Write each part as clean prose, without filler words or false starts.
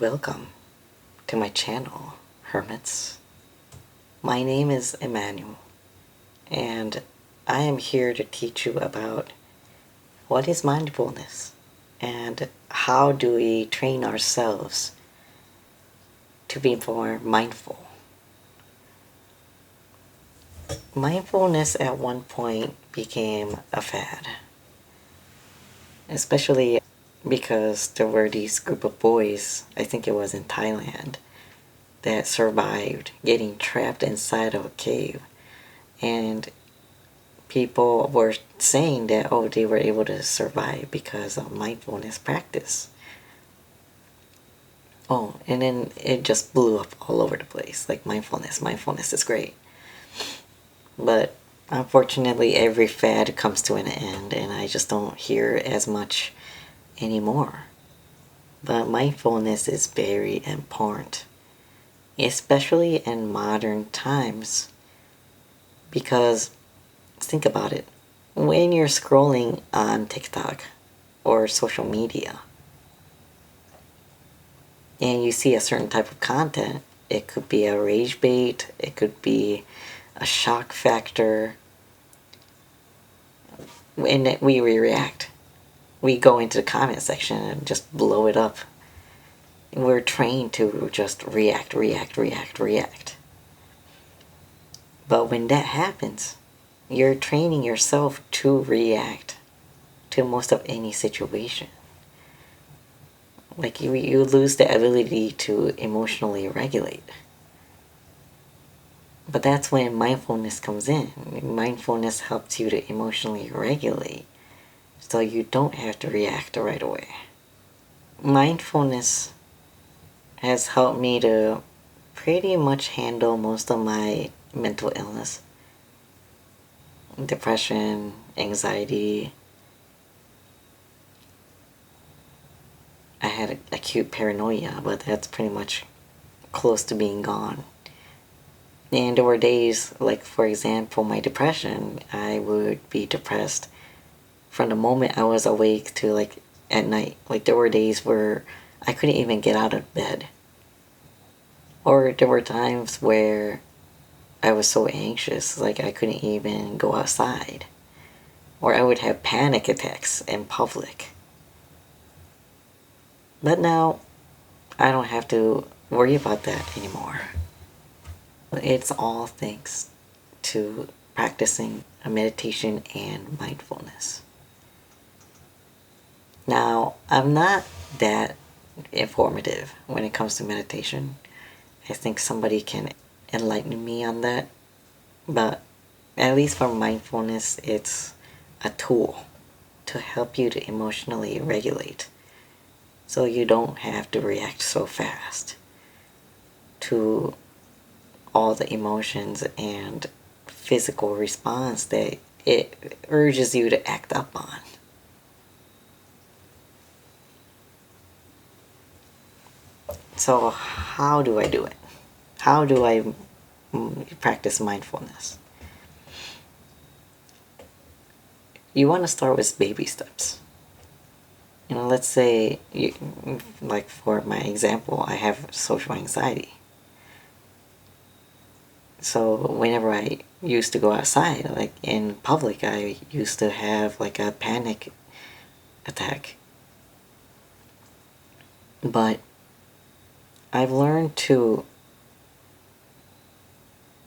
Welcome to my channel, Hermits. My name is Emmanuel, and I am here to teach you about what is mindfulness and how do we train ourselves to be more mindful. Mindfulness at one point became a fad, especially because there were these group of boys, I think it was in Thailand, that survived getting trapped inside of a cave. And people were saying that, oh, they were able to survive because of mindfulness practice. Oh, and then it just blew up all over the place. Like, mindfulness is great. But unfortunately, every fad comes to an end, and I just don't hear as much anymore. But mindfulness is very important, especially in modern times, because think about it. When you're scrolling on TikTok or social media and you see a certain type of content, it could be a rage bait, it could be a shock factor, and we react. We go into the comment section and just blow it up. And we're trained to just react. But when that happens, you're training yourself to react to most of any situation. Like, you lose the ability to emotionally regulate. But that's when mindfulness comes in. Mindfulness helps you to emotionally regulate, so you don't have to react right away. Mindfulness has helped me to pretty much handle most of my mental illness. Depression, anxiety. I had acute paranoia, but that's pretty much close to being gone. And there were days, like for example, my depression, I would be depressed from the moment I was awake to like at night. Like, there were days where I couldn't even get out of bed. Or there were times where I was so anxious, like I couldn't even go outside. Or I would have panic attacks in public. But now, I don't have to worry about that anymore. It's all thanks to practicing a meditation and mindfulness. Now, I'm not that informative when it comes to meditation. I think somebody can enlighten me on that. But at least for mindfulness, it's a tool to help you to emotionally regulate, so you don't have to react so fast to all the emotions and physical response that it urges you to act up on. So how do I do it? How do I practice mindfulness? You want to start with baby steps. You know, let's say, like for my example, I have social anxiety. So whenever I used to go outside, like in public, I used to have like a panic attack. But I've learned to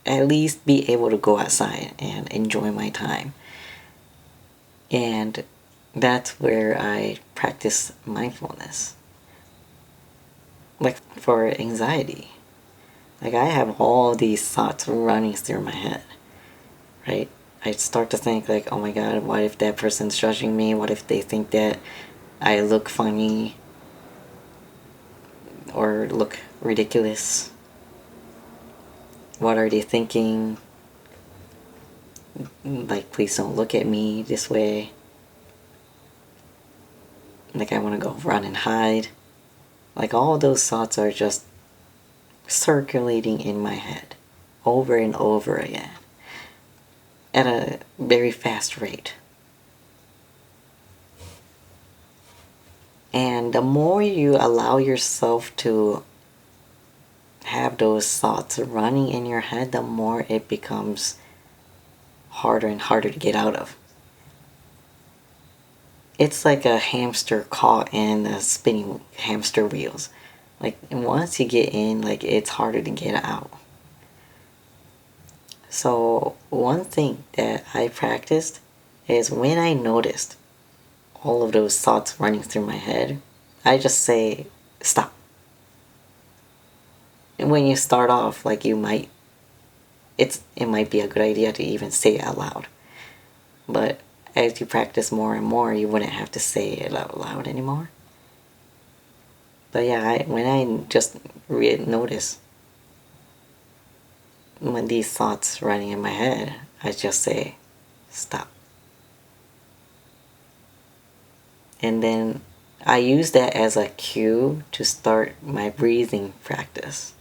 at least be able to go outside and enjoy my time. And that's where I practice mindfulness. Like for anxiety, like I have all these thoughts running through my head, right? I start to think like, oh my god, what if that person's judging me? What if they think that I look funny or look ridiculous? What are they thinking? Like, please don't look at me this way. Like, I want to go run and hide. Like, all those thoughts are just circulating in my head over and over again at a very fast rate. And the more you allow yourself to have those thoughts running in your head, the more it becomes harder and harder to get out of. It's like a hamster caught in the spinning hamster wheels. Like, once you get in, like, it's harder to get out. So one thing that I practiced is when I noticed all of those thoughts running through my head, I just say, stop. And when you start off, like, it might be a good idea to even say it out loud. But as you practice more and more, you wouldn't have to say it out loud anymore. But yeah, when I just notice when these thoughts running in my head, I just say, stop. And then I use that as a cue to start my breathing practice.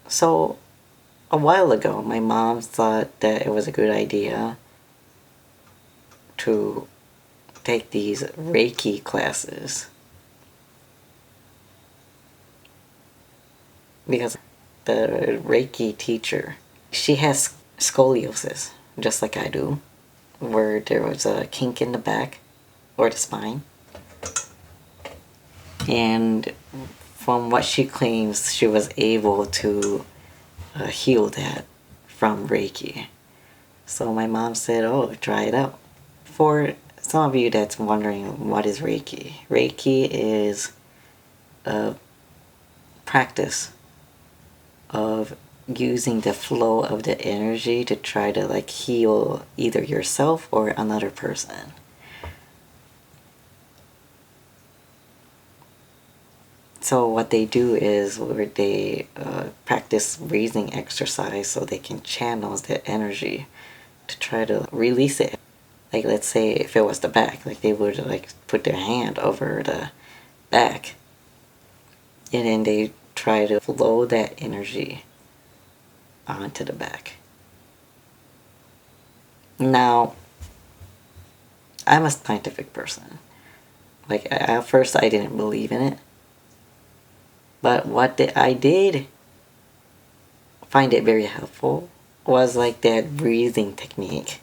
So a while ago, my mom thought that it was a good idea to take these Reiki classes. Because the Reiki teacher, she has scoliosis, just like I do, where there was a kink in the back or the spine. And from what she claims, she was able to heal that from Reiki. So my mom said, oh, try it out. For some of you that's wondering, what is Reiki? Reiki is a practice of using the flow of the energy to try to like heal either yourself or another person. So what they do is where they practice breathing exercise so they can channel that energy to try to release it. Like, let's say if it was the back, like they would like put their hand over the back and then they try to flow that energy onto the back. Now, I'm a scientific person. Like, at first I didn't believe in it. But I did find it very helpful was like that breathing technique,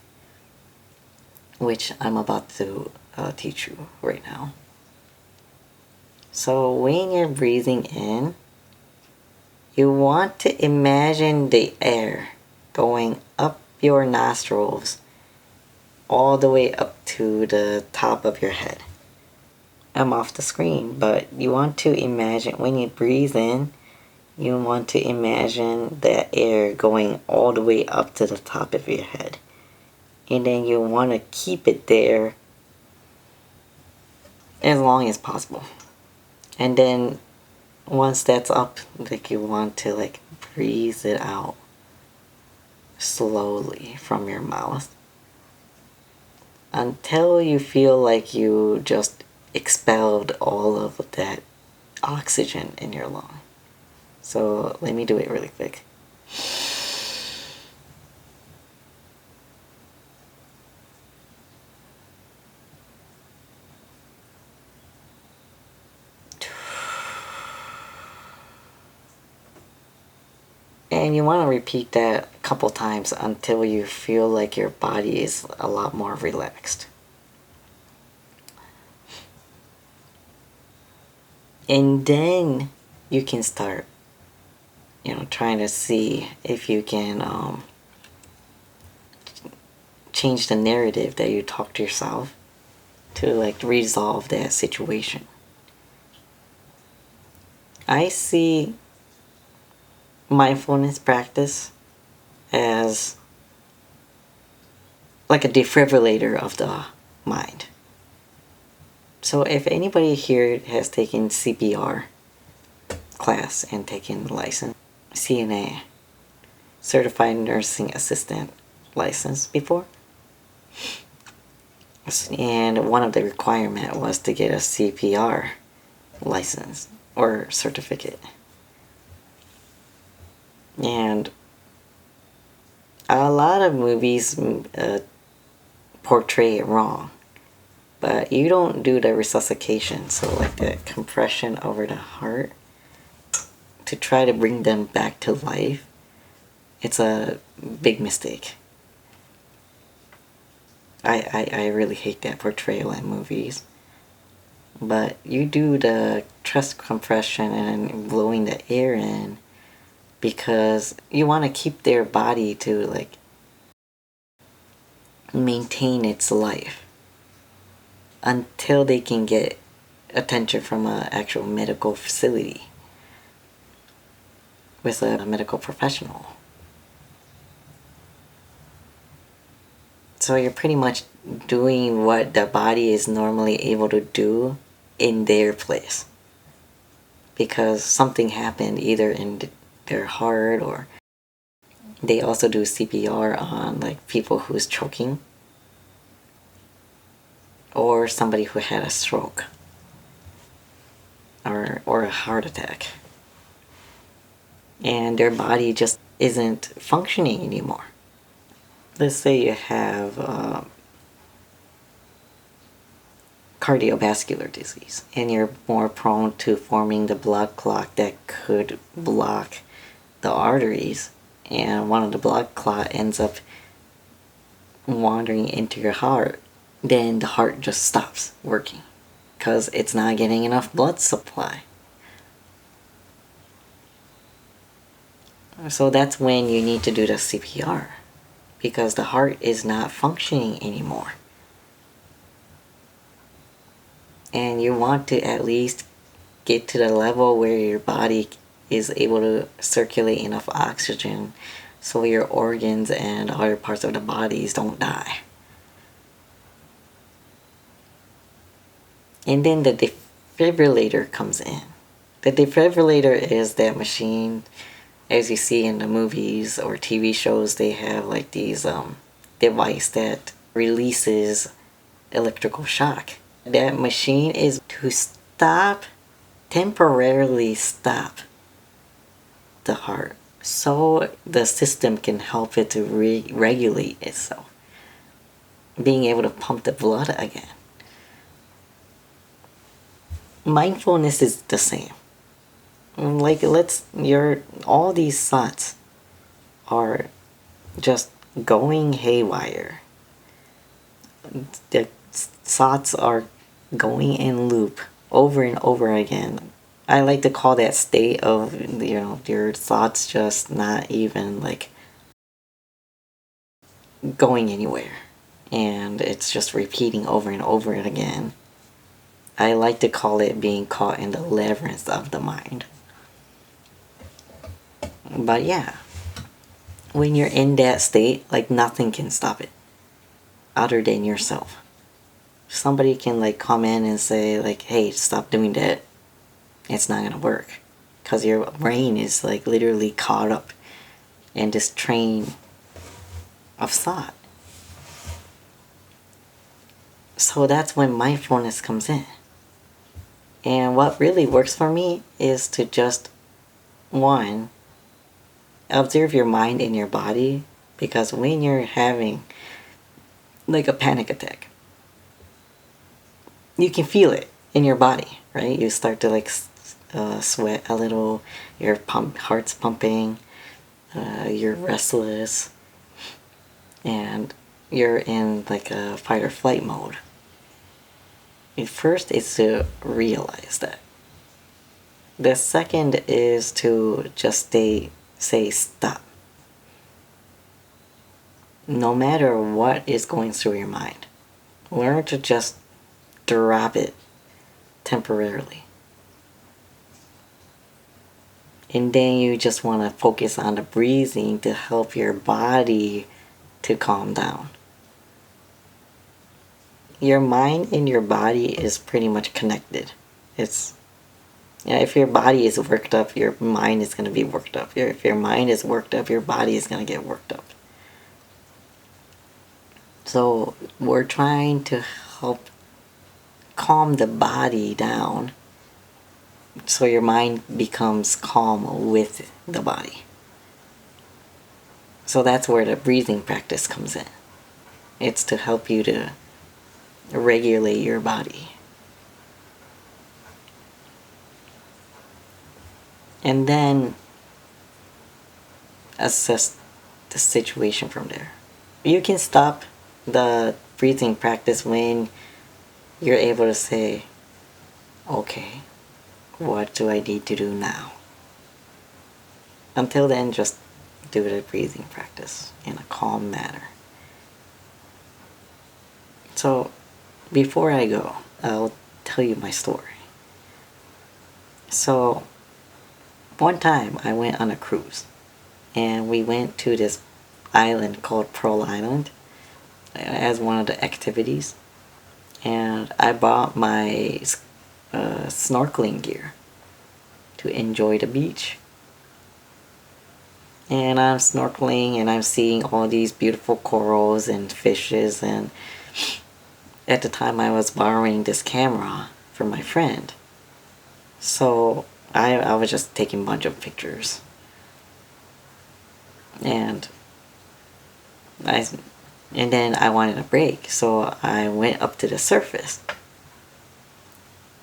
which I'm about to teach you right now. So when you're breathing in, you want to imagine the air going up your nostrils all the way up to the top of your head. I'm off the screen, but you want to imagine when you breathe in, you want to imagine that air going all the way up to the top of your head. And then you want to keep it there as long as possible. And then once that's up, like, you want to like breathe it out slowly from your mouth until you feel like you just expelled all of that oxygen in your lung. So let me do it really quick. And you want to repeat that a couple times until you feel like your body is a lot more relaxed. And then you can start, trying to see if you can change the narrative that you talk to yourself to like resolve that situation. I see mindfulness practice as like a defibrillator of the mind. So if anybody here has taken CPR class and taken the license, CNA, Certified Nursing Assistant license before, and one of the requirement was to get a CPR license or certificate. And a lot of movies portray it wrong. But you don't do the resuscitation, so like the compression over the heart to try to bring them back to life. It's a big mistake. I really hate that portrayal in movies. But you do the chest compression and blowing the air in because you want to keep their body to like maintain its life until they can get attention from an actual medical facility with a medical professional. So you're pretty much doing what the body is normally able to do in their place. Because something happened either in their heart, or they also do CPR on like people who's choking or somebody who had a stroke or a heart attack. And their body just isn't functioning anymore. Let's say you have cardiovascular disease and you're more prone to forming the blood clot that could block the arteries, and one of the blood clot ends up wandering into your heart, then the heart just stops working because it's not getting enough blood supply. So that's when you need to do the CPR, because the heart is not functioning anymore. And you want to at least get to the level where your body is able to circulate enough oxygen so your organs and other parts of the bodies don't die. And then the defibrillator comes in. The defibrillator is that machine, as you see in the movies or TV shows, they have like these device that releases electrical shock. That machine is to temporarily stop the heart, so the system can help it to regulate itself, being able to pump the blood again. Mindfulness is the same. Like all these thoughts are just going haywire. The thoughts are going in loop over and over again. I like to call that state of, your thoughts just not even like going anywhere. And it's just repeating over and over again. I like to call it being caught in the labyrinth of the mind. But yeah, when you're in that state, like nothing can stop it other than yourself. Somebody can like come in and say like, hey, stop doing that. It's not gonna work. Because your brain is like literally caught up in this train of thought. So that's when mindfulness comes in. And what really works for me is to just, one, observe your mind and your body. Because when you're having like a panic attack, you can feel it in your body, right? You start to like sweat a little, your heart's pumping, you're restless, and you're in like a fight or flight mode. First is to realize that. The second is to just say stop. No matter what is going through your mind, learn to just drop it temporarily. And then you just want to focus on the breathing to help your body to calm down. Your mind and your body is pretty much connected. If your body is worked up, your mind is going to be worked up. If your mind is worked up, your body is going to get worked up. So we're trying to help calm the body down so your mind becomes calm with the body. So that's where the breathing practice comes in. It's to help you to regulate your body. And then assess the situation from there. You can stop the breathing practice when you're able to say, okay, what do I need to do now? Until then, just do the breathing practice in a calm manner. So, before I go, I'll tell you my story. So, one time I went on a cruise, and we went to this island called Pearl Island as one of the activities. And I bought my snorkeling gear to enjoy the beach. And I'm snorkeling and I'm seeing all these beautiful corals and fishes, and at the time I was borrowing this camera from my friend. So I was just taking a bunch of pictures. And then I wanted a break, so I went up to the surface.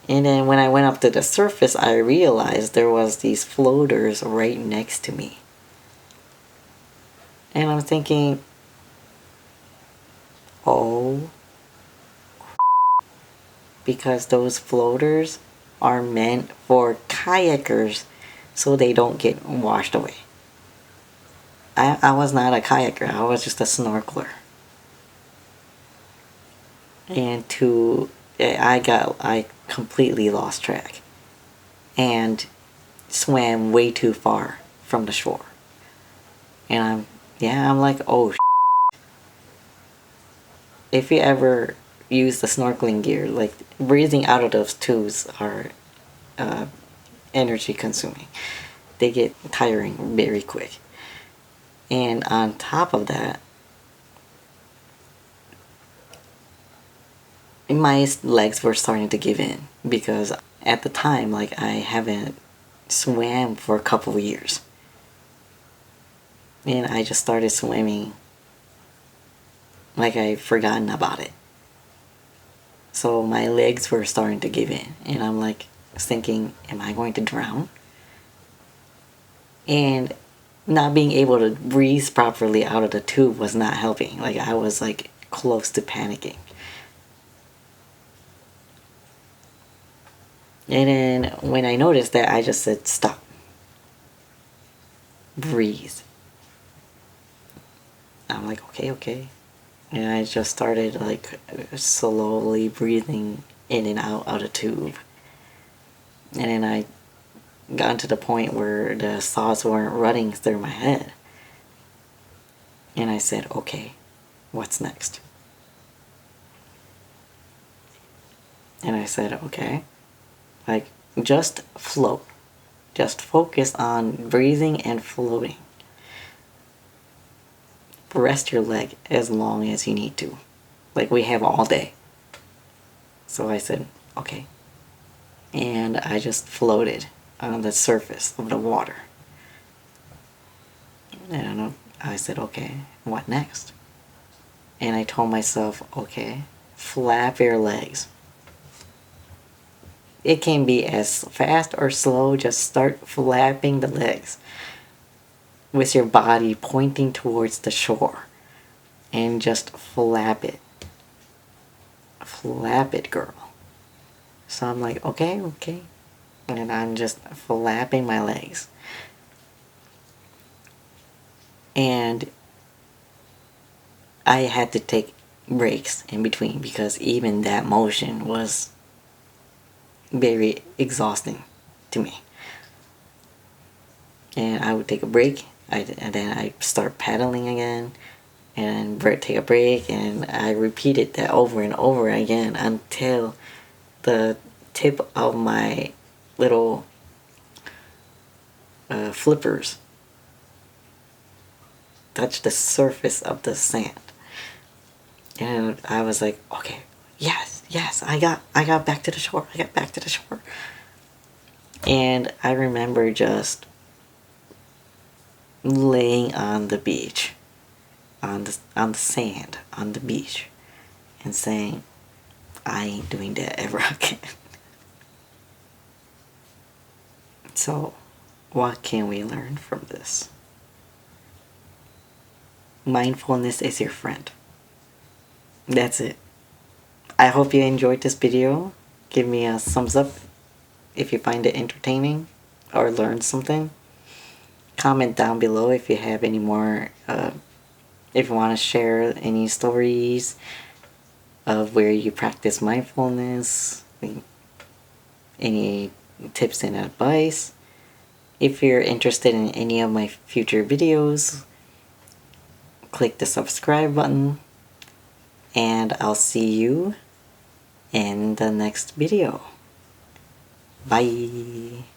And then when I went up to the surface, I realized there was these floaters right next to me. And I'm thinking, oh, because those floaters are meant for kayakers so they don't get washed away. I was not a kayaker, I was just a snorkeler. And I completely lost track and swam way too far from the shore. And I'm like, oh, if you ever use the snorkeling gear, like breathing out of those tubes are energy consuming. They get tiring very quick. And on top of that, my legs were starting to give in because at the time, like, I haven't swam for a couple of years. And I just started swimming like I'd forgotten about it. So my legs were starting to give in. And I'm like thinking, am I going to drown? And not being able to breathe properly out of the tube was not helping. Like, I was like close to panicking. And then when I noticed that, I just said, stop. Breathe. I'm like, okay. And I just started like slowly breathing in and out of the tube. And then I got to the point where the thoughts weren't running through my head. And I said, okay, what's next? And I said, okay, like, just float. Just focus on breathing and floating. Rest your leg as long as you need to. Like, we have all day. So I said, okay. And I just floated on the surface of the water. And I said, okay, what next? And I told myself, okay, flap your legs. It can be as fast or slow, just start flapping the legs with your body pointing towards the shore. And just flap it. Flap it, girl. So I'm like, okay. And I'm just flapping my legs. And I had to take breaks in between because even that motion was very exhausting to me. And I would take a break, and then I start paddling again, and take a break, and I repeated that over and over again until the tip of my little flippers touched the surface of the sand. And I was like, okay, yes, I got back to the shore. I got back to the shore. And I remember just laying on the beach, on the sand, on the beach, and saying, I ain't doing that ever again. So, what can we learn from this? Mindfulness is your friend. That's it. I hope you enjoyed this video. Give me a thumbs up if you find it entertaining or learned something. Comment down below if you have any more, if you want to share any stories of where you practice mindfulness, any tips and advice. If you're interested in any of my future videos, click the subscribe button, and I'll see you in the next video. Bye!